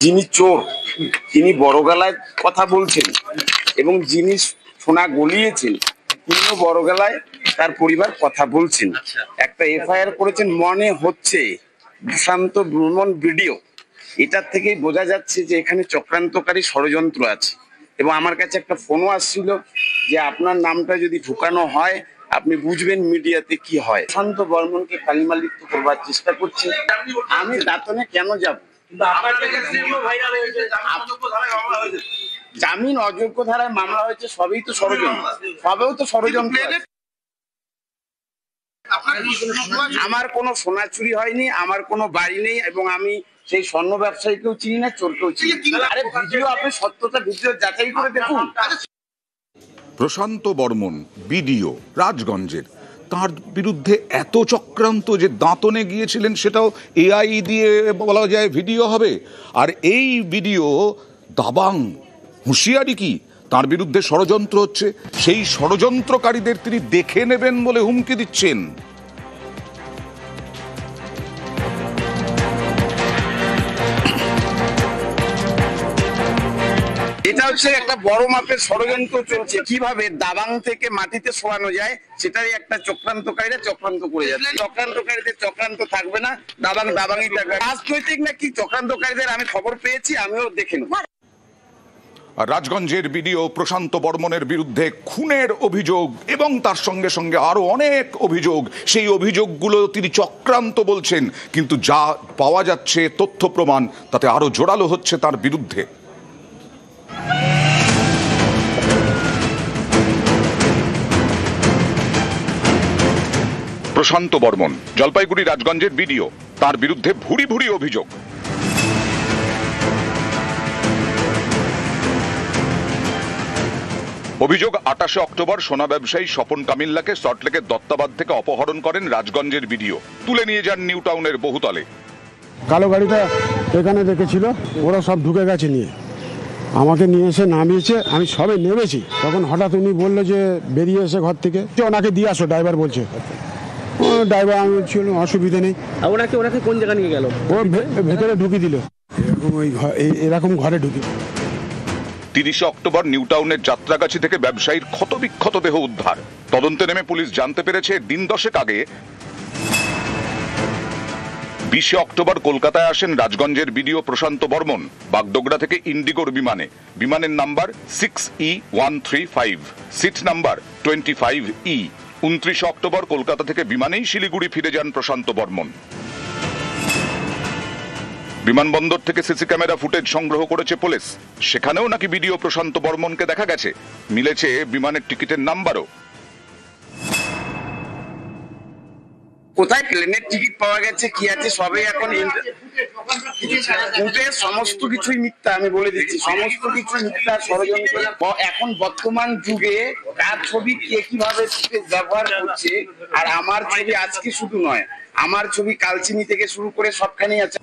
যিনি চোর তিনি বড় গলায় কথা বলছেন এবং যিনি সোনা গলিয়েছেন তিনিও বড় গলায় তার পরিবার কথা বলছেন। একটা এফআইআর করেছেন মনে হচ্ছে সুশান্ত বর্মন ভিডিও। এটার থেকেই বোঝা যাচ্ছে যে এখানে চক্রান্তকারী ষড়যন্ত্র আছে। এবং আমার কাছে একটা ফোনও আসছিল যে আপনার নামটা যদি ঢুকানো হয় আপনি বুঝবেন মিডিয়াতে কি হয়। সুশান্ত বর্মনকে কালিমালিপ্ত করবার চেষ্টা করছে। আমি দাঁতনে কেন যাব? জামিন অযোগ্য ধারায় মামলা হয়েছে, সবই তো ষড়যন্ত্র, সবেও তো ষড়যন্ত্র। আমার কোনো সোনা চুরি হয়নি, আমার কোনো বাড়ি নেই এবং আমি সেই স্বর্ণ ব্যবসায়ীকেও চিনি না, চোরকেও চিনি। আরে ভিডিও আপনি সত্যতা ভিডিও যাচাই করে দেখুন। প্রশান্ত বর্মন বিডিও রাজগঞ্জের, তার বিরুদ্ধে এত চক্রান্ত যে দাঁতনে গিয়েছিলেন সেটাও এআই দিয়ে বলা যায় ভিডিও হবে। আর এই ভিডিও দাবাং হুঁশিয়ারি কি তার বিরুদ্ধে ষড়যন্ত্র হচ্ছে, সেই ষড়যন্ত্রকারীদের তিনি দেখে নেবেন বলে হুমকি দিচ্ছেন। এটা হচ্ছে একটা বড় মাপের ষড়যন্ত্র চলছে, কিভাবে দাবাং থেকে মাটিতে শোয়ানো যায় সেটাই একটা চক্রান্তকারীরা চক্রান্ত করে যাচ্ছে। চক্রান্তকারীদের চক্রান্ত থাকবে না, দাবাং দাবাংই থাকবে। রাজনৈতিক নাকি চক্রান্তকারীদের আমি খবর পেয়েছি, আমিও দেখে নেব। রাজগঞ্জের বিডিও প্রশান্ত বর্মনের বিরুদ্ধে খুনের অভিযোগ এবং তার সঙ্গে সঙ্গে আরো অনেক অভিযোগ, সেই অভিযোগগুলো তিনি চক্রান্ত বলছেন, কিন্তু যা পাওয়া যাচ্ছে তথ্য প্রমাণ তাতে আরো জোরালো হচ্ছে তার বিরুদ্ধে। প্রশান্ত বর্মন জলপাইগুড়ি রাজগঞ্জের বিডিও, তার বিরুদ্ধে ভুরি ভুরি অভিযোগ। অভিযোগ 28 অক্টোবর সোনা ব্যবসায়ী স্বপন কামিল্লাকে সল্টলেকের দত্তাবাদ থেকে অপহরণ করেন রাজগঞ্জের বিডিও, তুলে নিয়ে যান নিউ টাউনের বহুতলে। কালো গাড়িটা এখানে রেখেছিল, ওরা সব ঢুকে গেছে নিয়ে, আমাকে নিয়ে এসে নামিয়েছে, আমি সবে নেমেছি তখন হঠাৎ উনি বললো যে বেরিয়ে এসে ঘর থেকে ওনাকে দিয়ে আসো, ড্রাইভার বলছে। ড্রাইভার আমি ছিল, অসুবিধা নেই। ওনাকে কোন জায়গা নিয়ে গেল? ও ভেতরে ঢুকিয়ে দিল, এরকম ঘরে ঢুকি। 30 অক্টোবর নিউ টাউনের যাত্রাগাছি থেকে ব্যবসায়ীর ক্ষতবিক্ষত দেহ উদ্ধার। তদন্তে নেমে পুলিশ জানতে পেরেছে দিন 10 আগে 20 অক্টোবর কলকাতায় আসেন রাজগঞ্জের বিডিও প্রশান্ত বর্মন বাগডোগরা থেকে ইন্ডিগোর বিমানে। বিমানের number 6E135, seat number 25E। 29 অক্টোবর কলকাতা থেকে বিমানেই শিলিগুড়ি ফিরে যান প্রশান্ত বর্মন। বিমানবন্দর থেকে সিসি ক্যামেরা ফুটেজ সংগ্রহ করেছে পুলিশ, সেখানেও নাকি বিডিও প্রশান্ত বর্মনকে দেখা গেছে, মিলেছে বিমানের টিকিটের নাম্বারও। কোথায় প্লেনের টিকিট পাওয়া গেছে, কি আছে, সবে এখন সমস্ত কিছুই মিথ্যা। আমি বলে দিচ্ছি সমস্ত কিছু মিথ্যা, ষড়যন্ত্র। এখন বর্তমান যুগে কার ছবি কে কিভাবে ব্যবহার করছে, আর আমার ছবি আজকে শুধু নয়, আমার ছবি কালচিনি থেকে শুরু করে সবখানেই আছে।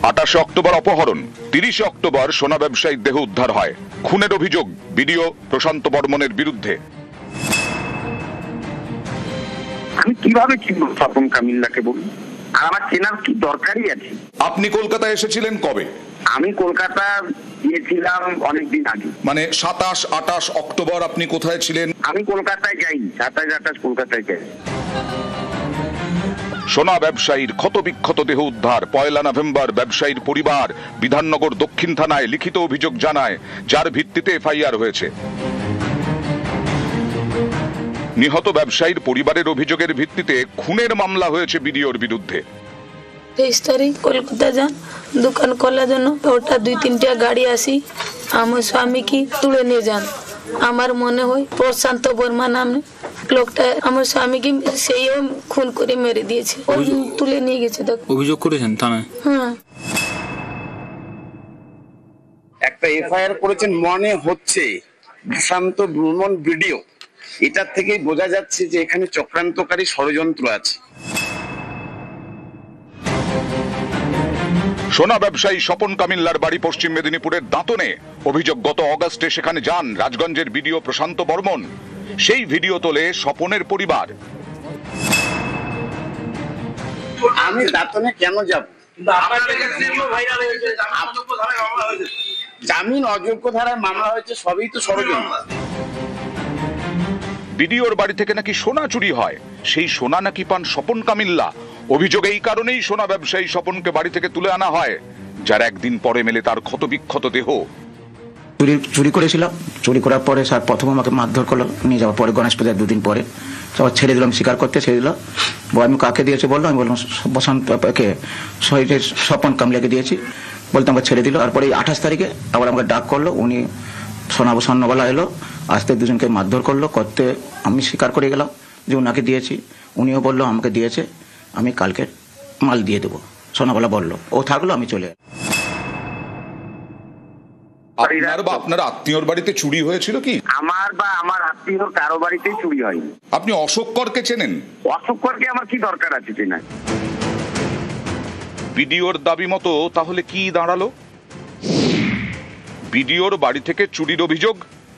28 অক্টোবর অপহরণ, 30 অক্টোবর সোনা ব্যবসায়ীর দেহ উদ্ধার হয়। খুনের অভিযোগ বিডিও প্রশান্ত বর্মনের বিরুদ্ধে। আমি কিভাবে চিনবো স্বপন কামিল্লাকে বলুন? আর আমার চেনার কি দরকারই আছে? আপনি কলকাতায় এসেছিলেন কবে? আমি কলকাতা গিয়েছিলাম অনেকদিন আগে, মানে 27-28 অক্টোবর আপনি কোথায় ছিলেন? আমি কলকাতায় যাইনি, 27-28 কলকাতায় যাই। সোনা ব্যবসায়ীর ক্ষতবিক্ষত দেহ উদ্ধার। 1 নভেম্বর ব্যবসায়ীর পরিবার বিধাননগর দক্ষিণ থানায় লিখিত অভিযোগ জানায়, যার ভিত্তিতে এফআইআর হয়েছে। নিহত ব্যবসায়ীর পরিবারের অভিযোগের ভিত্তিতে খুনের মামলা হয়েছে বিডিওর বিরুদ্ধে। 23 তারিখ কলকাতা যান দোকান খোলার জন্য, ওটা 2-3টা গাড়ি আসি আমার স্বামীকে তুলে নিয়ে যান। আমার মনে হয় প্রশান্ত বর্মা নামে লোকটা আমার স্বামীকে সেই খুন করে মেরে দিয়েছে, তুলে নিয়ে গেছে। অভিযোগ করেছেন থানায়? হ্যাঁ, একটা এফআইআর করেছেন মনে হচ্ছে সুশান্ত বর্মন ভিডিও। এটার থেকেই বোঝা যাচ্ছে যে এখানে চক্রান্তকারী ষড়যন্ত্র আছে। সোনা ব্যবসায়ী স্বপন কামিল্লার বাড়ি পশ্চিম মেদিনীপুরের দাঁতনে। অভিযোগ গত অগাস্টে সেখানে যান রাজগঞ্জের বিডিও প্রশান্ত বর্মন। সেই ভিডিও তোলে স্বপনের পরিবার। আমি দাঁতনে কেন যাব? জামিন অযোগ্য ধারায় মামলা হয়েছে, সবই তো ষড়যন্ত্র। বিডিওর বাড়ি থেকে নাকি সোনা চুরি হয়, সেই সোনা নাকি পান স্বপন কামিল্লা। অভিযোগ এই কারণেই সোনা ব্যবসায়ী স্বপনকে বাড়ি থেকে তুলে আনা হয়, যার একদিন পরে মেলে তার ক্ষতবিক্ষত দেহ। চুরি করেছিলাম, চুরি করার পরে স্যার প্রথম আমাকে মারধর করলো, নিয়ে যাওয়ার পরে গণেশ পূজার দুদিন পরে সবার ছেড়ে দিলাম, স্বীকার করতে ছেড়ে দিল। আমি কাকে দিয়েছে বললো, আমি বললাম বসন্তকে শহীদের স্বপন কামলিয়াকে দিয়েছি, বলতে আমাকে ছেড়ে দিল। আর পরে 28 তারিখে আবার আমাকে ডাক করলো, উনি স্বর্ণবেলা এলো, আসতে দুজনকে মারধর করলো, করতে আমি স্বীকার করে গেলাম যে ওনাকে দিয়েছি, উনিও বললো আমাকে দিয়েছে, আমি কালকে মাল দিয়ে দেবো, সোনাবেলা বললো। ও থাকলো, আমি চলে এলাম। আপনার বা আপনার আত্মীয়র বাড়িতে চুরি হয়েছিল কি? আমার বা আমার আত্মীয় কারো বাড়িতেই চুরি হয়নি। আপনি অশোক করকে চেনেন? অশোক করকে আমার কি দরকার আছে চেনা? বিডিওর দাবি মতো তাহলে কি দাঁড়ালো? বিডিওর বাড়ি থেকে চুরির অভিযোগ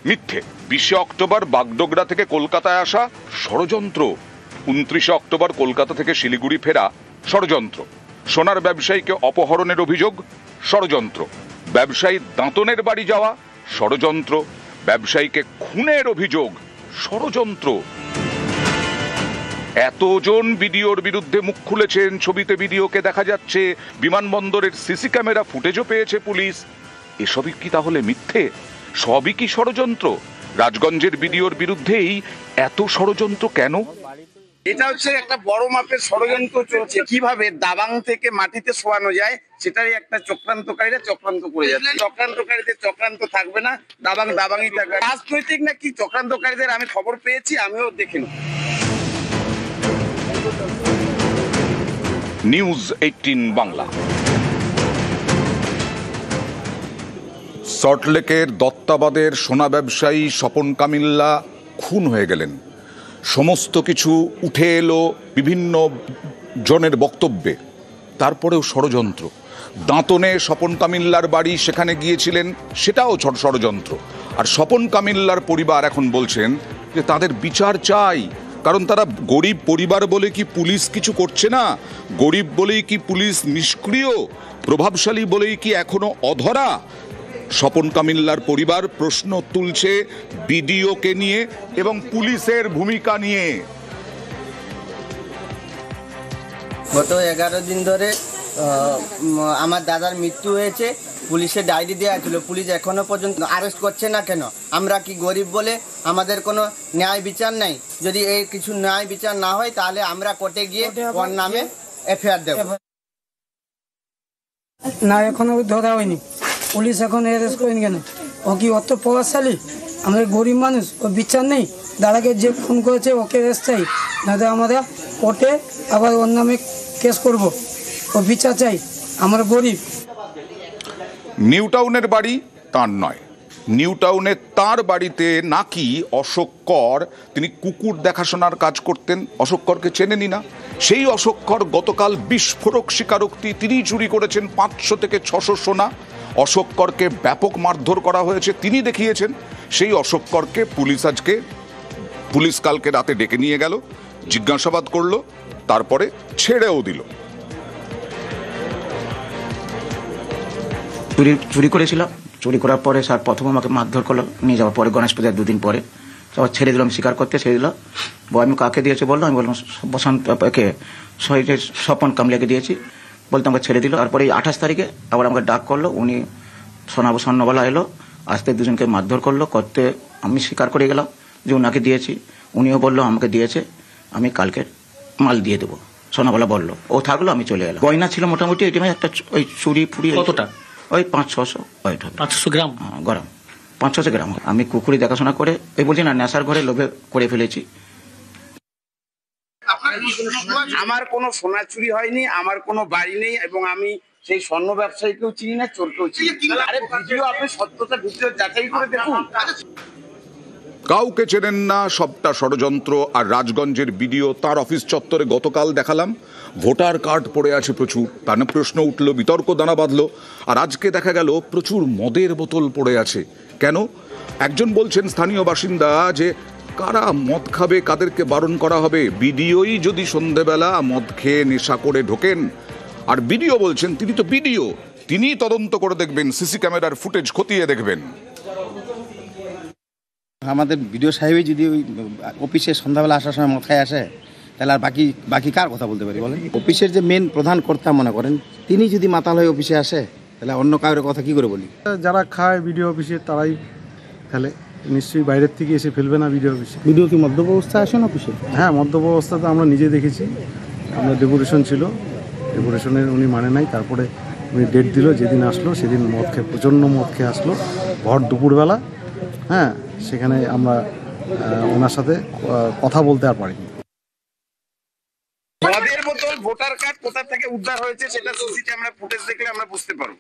মিথ্যে। 20 অক্টোবর বাগডোগরা থেকে কলকাতায় আসা ষড়যন্ত্র। 29 অক্টোবর কলকাতা থেকে শিলিগুড়ি ফেরা ষড়যন্ত্র। সোনার ব্যবসায়ীকে অপহরণের অভিযোগ ষড়যন্ত্র। ব্যবসায়ী দাঁতনের বাড়ি যাওয়া ষড়যন্ত্র। ব্যবসায়ীকে খুনের অভিযোগ ষড়যন্ত্র। এতজন বিডিওর বিরুদ্ধে মুখ খুলেছেন, ছবিতে বিডিওকে দেখা যাচ্ছে, বিমানবন্দরের সিসি ক্যামেরা ফুটেজও পেয়েছে পুলিশ। এসবই কি তাহলে মিথ্যে? সবই কি ষড়যন্ত্র? রাজগঞ্জের বিডিওর বিরুদ্ধেই এত ষড়যন্ত্র কেন? এটা হচ্ছে একটা বড় মাপের ষড়যন্ত্র চলছে, কিভাবে দাবাং থেকে মাটিতে শোয়ানো যায় সেটাই একটা চক্রান্তকারীরা চক্রান্ত করে যাচ্ছে। চক্রান্তকারীদের চক্রান্ত থাকবে না, দাবাংই থাকবে। রাজনৈতিক না কি চক্রান্তকারীদের আমি খবর পেয়েছি, আমিও দেখে নেব। নিউজ 18 বাংলা। সল্টলেকের দত্তাবাদের সোনা ব্যবসায়ী স্বপন কামিল্লা খুন হয়ে গেলেন। সমস্ত কিছু উঠে এলো বিভিন্ন জনের বক্তব্যে, তারপরেও ষড়যন্ত্র। দাঁতনে স্বপন কামিল্লার বাড়ি, সেখানে গিয়েছিলেন, সেটাও ষড়যন্ত্র। আর স্বপন কামিল্লার পরিবার এখন বলছেন যে তাদের বিচার চাই, কারণ তারা গরিব পরিবার বলে কি পুলিশ কিছু করছে না? গরিব বলেই কি পুলিশ নিষ্ক্রিয়? প্রভাবশালী বলেই কি এখনো অধরা? স্বপন কামিল্লার পরিবার প্রশ্ন তুলছে বিডিওকে নিয়ে এবং পুলিশের ভূমিকা নিয়ে। গত 11 দিন ধরে আমার দাদার মৃত্যু হয়েছে, পুলিশে ডায়েরি দেওয়া ছিল, পুলিশ এখনো পর্যন্ত অ্যারেস্ট করছে না কেন? আমরা কি গরিব বলে আমাদের কোনো ন্যায় বিচার নাই? যদি এই কিছু ন্যায় বিচার না হয় তাহলে আমরা কোর্টে গিয়ে ওর নামে এফআইআর দেব। না, এখনো ধরা হয়নি, পুলিশ এখন অ্যারেস্ট করেনি কেন? ও কি অত প্রভাবশালী? আমরা গরিব মানুষ, ও বিচার নেই? দাদাকে যে খুন করেছে ওকে অ্যারেস্ট চাই, নাহলে আমরা কোর্টে আবার ওর নামে কেস করব। ও বিচার চাই, আমরা গরিব। নিউ টাউনের বাড়ি তার নয়, নিউ টাউনে তার বাড়িতে নাকি অশোক কর, তিনি কুকুর দেখাশোনার কাজ করতেন। অশোক করকে চেনেনি না? সেই অশোক কর গতকাল বিস্ফোরক স্বীকারোক্তি, তিনি চুরি করেছেন 500 থেকে 600 সোনা। অশোক করকে ব্যাপক মারধর করা হয়েছে, তিনি দেখিয়েছেন। সেই অশোক করকে পুলিশ কালকে রাতে ডেকে নিয়ে গেল, জিজ্ঞাসাবাদ করলো, তারপরে ছেড়েও দিল। চুরি করেছিলাম, চুরি করার পরে স্যার প্রথম আমাকে মারধর করলো, নিয়ে যাওয়ার পরে গণেশ পূজার দুদিন পরে সবার ছেড়ে দিলাম, স্বীকার করতে ছেড়ে দিল। আমি কাকে দিয়েছে বললো, আমি বললাম বসন্তকে শহীদের স্বপন কামলিয়াকে দিয়েছি, বলতে আমাকে ছেড়ে দিল। আর পরে 28 তারিখে আবার আমাকে ডাক করলো, উনি স্বর্ণবেলা এলো, আসতে দুজনকে মারধর করলো, করতে আমি স্বীকার করে গেলাম যে ওনাকে দিয়েছি, উনিও বললো আমাকে দিয়েছে, আমি কালকে মাল দিয়ে দেবো, সোনাবেলা বললো। ও থাকলো, আমি চলে এলাম। গয়না ছিল মোটামুটি এই টাইমে একটা ওই চুরি ফুরি। কতটা? ওই 500-600 ওয়েট হবে। 500 গ্রাম? হ্যাঁ, গ্রাম 500 গ্রাম। আমি কুকুরি দেখাশোনা করে এই বলছি না, নেশার ঘরে লোভে করে ফেলেছি। আমার কোনো সোনা চুরি হয়নি, আমার কোনো বাড়ি নেই, এবং আমি সেই স্বর্ণ ব্যবসায়ীকেও চিনি না, চোরকেও চিনি। আরে ভিডিও, আপনি সত্যতা ভিডিও যাচাই করে দেখুন। কাউকে চেনেন না, সবটা ষড়যন্ত্র। আর রাজগঞ্জের বিডিও, তার অফিস চত্বরে গতকাল দেখালাম ভোটার কার্ড পড়ে আছে প্রচুর, তার প্রশ্ন উঠলো, বিতর্ক দানা বাঁধলো। আর আজকে দেখা গেল প্রচুর মদের বোতল পড়ে আছে। কেন? একজন বলছেন স্থানীয় বাসিন্দা যে কারা মদ খাবে, কাদেরকে বারণ করা হবে? বিডিওই যদি সন্ধেবেলা মদ খেয়ে নেশা করে ঢোকেন, আর বিডিও বলছেন তিনি তো বিডিও, তিনি তদন্ত করে দেখবেন, সিসি ক্যামেরার ফুটেজ খতিয়ে দেখবেন। আমাদের বিডিও সাহেবই যদি ওই অফিসে সন্ধ্যাবেলা আসার সময় মদ খায় আসে, তাহলে আর বাকি কার কথা বলতে পারি বলেন? অফিসের যে মেন প্রধান কর্তা মনে করেন, তিনি যদি মাতাল হয়ে অফিসে আসে, তাহলে অন্য কারোর কথা কি করে বলি? যারা খায় বিডিও অফিসে তারাই ফেলে, নিশ্চয়ই বাইরের থেকে এসে ফেলবে না বিডিও অফিসে। বিডিও কি মদ্যপ অবস্থায় আসেন অফিসে? হ্যাঁ, মদ্যপ অবস্থাতে আমরা নিজে দেখেছি। আমরা ডেপুটেশন ছিল, ডেপুটেশনের উনি মানে নাই, তারপরে উনি ডেট দিল, যেদিন আসলো সেদিন মদ খেয়ে, প্রচণ্ড মদ খেয়ে আসলো ভর দুপুরবেলা। হ্যাঁ, সেখানে আমরা ওনার সাথে কথা বলতে আর পারিনি। মদের বোতল, ভোটার কার্ড কোথা থেকে উদ্ধার হয়েছে সেটা সিসি ক্যামেরা ফুটেজ দেখলে আমরা বুঝতে পারবো।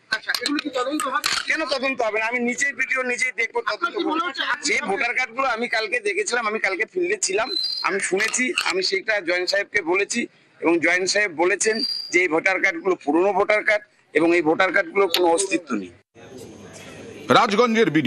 কেন তদন্ত হবে না? আমি নিজেই ভিডিও নিজেই দেখবো, তদন্ত করবো। যে ভোটার কার্ড গুলো আমি কালকে দেখেছিলাম, আমি কালকে ফিল্ডে ছিলাম, আমি শুনেছি, আমি সেইটা জয়েন্ট সাহেবকে বলেছি, এবং জয়েন্ট সাহেব বলেছেন যে এই ভোটার কার্ড গুলো পুরনো ভোটার কার্ড এবং এই ভোটার কার্ড গুলো কোনো অস্তিত্ব নেই। রাজগঞ্জের বিডিও